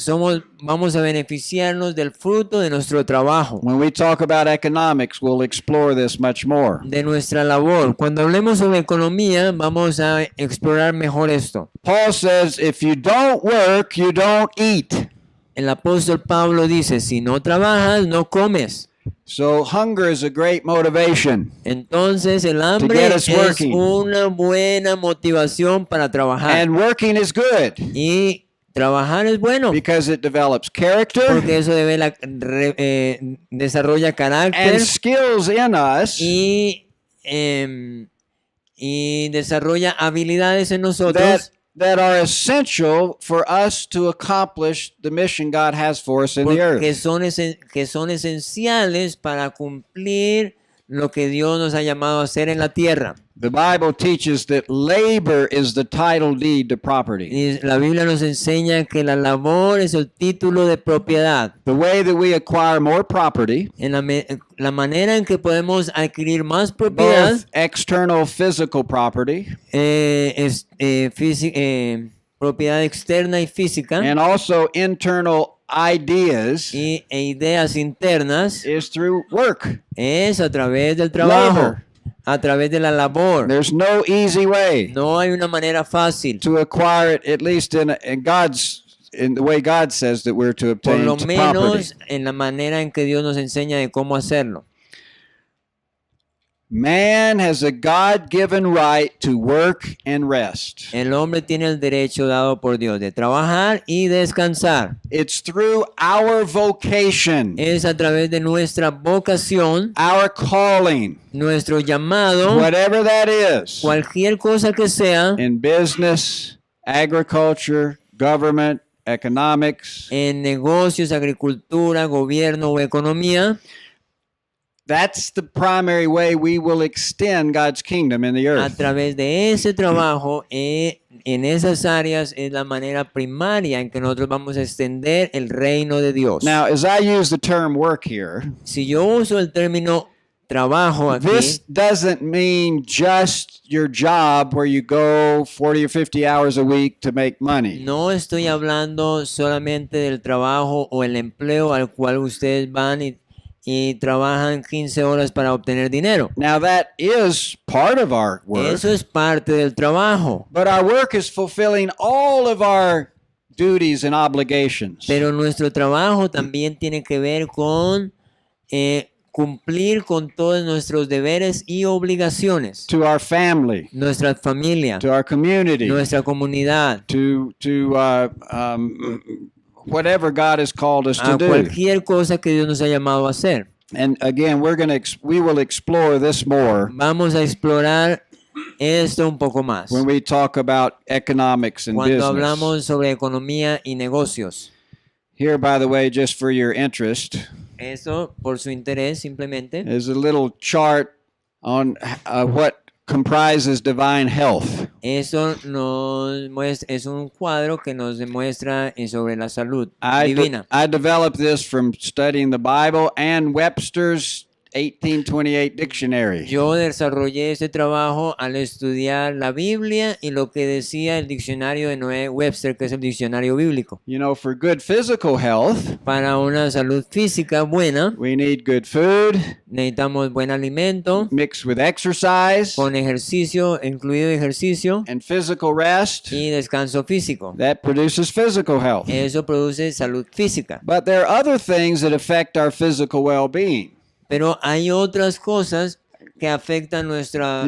vamos a beneficiarnos del fruto de nuestro trabajo, When we talk about economics, we'll explore this much more. de nuestra labor. Cuando hablemos sobre economía, vamos a explorar mejor esto. Paul says, if you don't work, you don't eat. El apóstol Pablo dice, si no trabajas, no comes. So hunger is a great motivation. Entonces el get hambre us es working. una buena motivación para trabajar. And working is good Y trabajar es bueno, because it develops character porque eso desarrolla carácter and skills in us y desarrolla habilidades en that, nosotros that are essential for us to accomplish the mission God has for us in the que earth. que son esenciales para cumplir lo que Dios nos ha llamado a hacer en la tierra. The Bible teaches that labor is the title deed to property. Y la Biblia nos enseña que la labor es el título de propiedad. The way that we acquire more property, En la manera en que podemos adquirir más propiedad, both external physical property propiedad externa y física, and also internal ideas, e ideas internas, is through work. es a través del trabajo, Labor. a través de la labor. There's no easy way No hay una manera fácil. to acquire it, at least in the way God says that we're to Por obtain lo property. menos en la manera en que Dios nos enseña de cómo hacerlo. Man has a God-given right to work and rest. El hombre tiene el derecho dado por Dios de trabajar y descansar. It's through our vocation, Es a través de nuestra vocación, our calling, nuestro llamado, whatever that is, cualquier cosa que sea, in business, agriculture, government, economics. en negocios, agricultura, gobierno o economía. That's the primary way we will extend God's kingdom in the A earth. través de ese trabajo, en esas áreas, es la manera primaria en que nosotros vamos a extender el reino de Dios. Now, as I use the term work here, Si yo uso el término trabajo aquí, this doesn't mean just your job where you go 40 or 50 hours a week to make money. no estoy hablando solamente del trabajo o el empleo al cual ustedes van y trabajan 15 horas para obtener dinero. Now, that is part of our work, Eso es parte del trabajo. but our work is fulfilling all of our duties and obligations Pero nuestro trabajo también tiene que ver con cumplir con todos nuestros deberes y obligaciones. to our family, Nuestra familia, to our community, nuestra comunidad, to whatever God has called us to a do. cualquier cosa que Dios nos ha llamado a hacer. And again, we will explore this more Vamos a explorar esto un poco más when we talk about economics and cuando business. hablamos sobre economía y negocios. Here, by the way, just for your interest, Eso, por su interés, simplemente. is a little chart on what comprises divine health. Eso es un cuadro que nos demuestra sobre la salud I divina. developed this from studying the Bible and Webster's 1828 dictionary. Yo desarrollé ese trabajo al estudiar la Biblia y lo que decía el diccionario de Noé Webster, que es el diccionario bíblico. You know, for good physical health, Para una salud física buena, we need good food necesitamos buen alimento, mixed with exercise con ejercicio, incluido ejercicio and physical rest. y descanso físico. That produces physical health. Eso produce salud física. But there are other things that affect our physical well-being. Pero hay otras cosas que afectan nuestra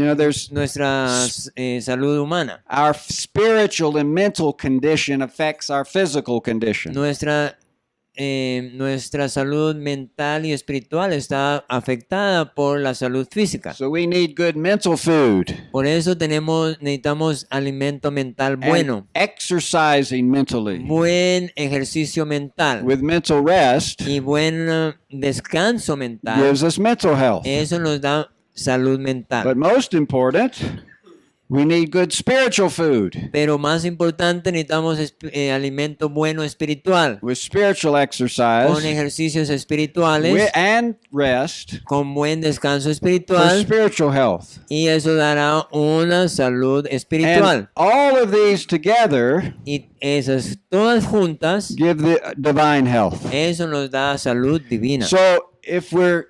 salud humana. Our spiritual and mental condition affects our physical condition. Nuestra nuestra salud mental y espiritual está afectada por la salud física. So we need good mental food Por eso necesitamos alimento mental bueno, and exercising mentally. buen ejercicio mental With mental rest y buen descanso mental. gives us mental health. Eso nos da salud mental. But most important, we need good spiritual food Pero más importante, necesitamos alimento bueno espiritual, with spiritual con exercise ejercicios espirituales, and rest con buen descanso for espiritual, spiritual health. y eso dará una salud espiritual. And all of these together Y esas todas juntas, give the divine health. eso nos da salud divina. So if we're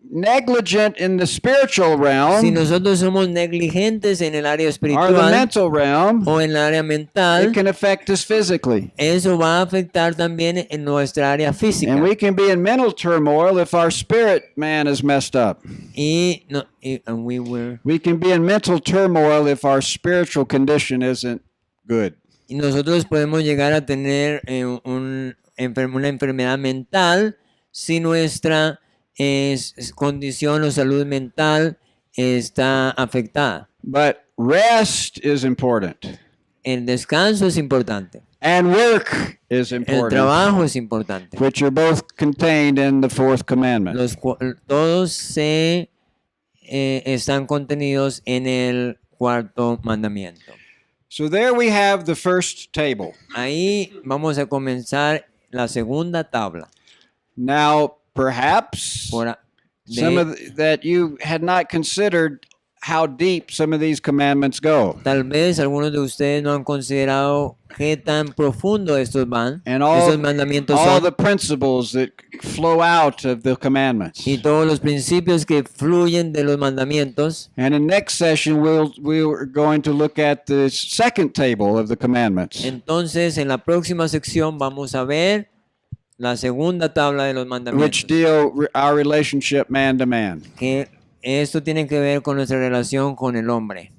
negligent in the spiritual Si realm nosotros somos negligentes en el área or the espiritual mental realm, o en el área mental, it can affect us physically. eso va a afectar también en nuestra área física. And we can be in mental turmoil if our spirit man is messed up. And We can be in mental turmoil if our spiritual condition isn't good. y nosotros podemos llegar a tener una enfermedad mental si nuestra condición o salud mental está afectada. But rest is important. El descanso es importante. And work is El important, trabajo es importante. which are both contained in the fourth commandment. Todos están contenidos en el cuarto mandamiento. So there we have the first table. Ahí vamos a comenzar la segunda tabla. Now, perhaps that you had not considered how deep some of these commandments go. Tal vez algunos de ustedes no han considerado qué tan profundo estos And estos mandamientos all son, the principles that flow out of the commandments. y todos los principios que fluyen de los mandamientos. And in next session, we're going to look at the second table of the commandments, Entonces, en la próxima sección vamos a ver la segunda tabla de los which mandamientos. deal our relationship man to man. Que esto tiene que ver con nuestra relación con el hombre.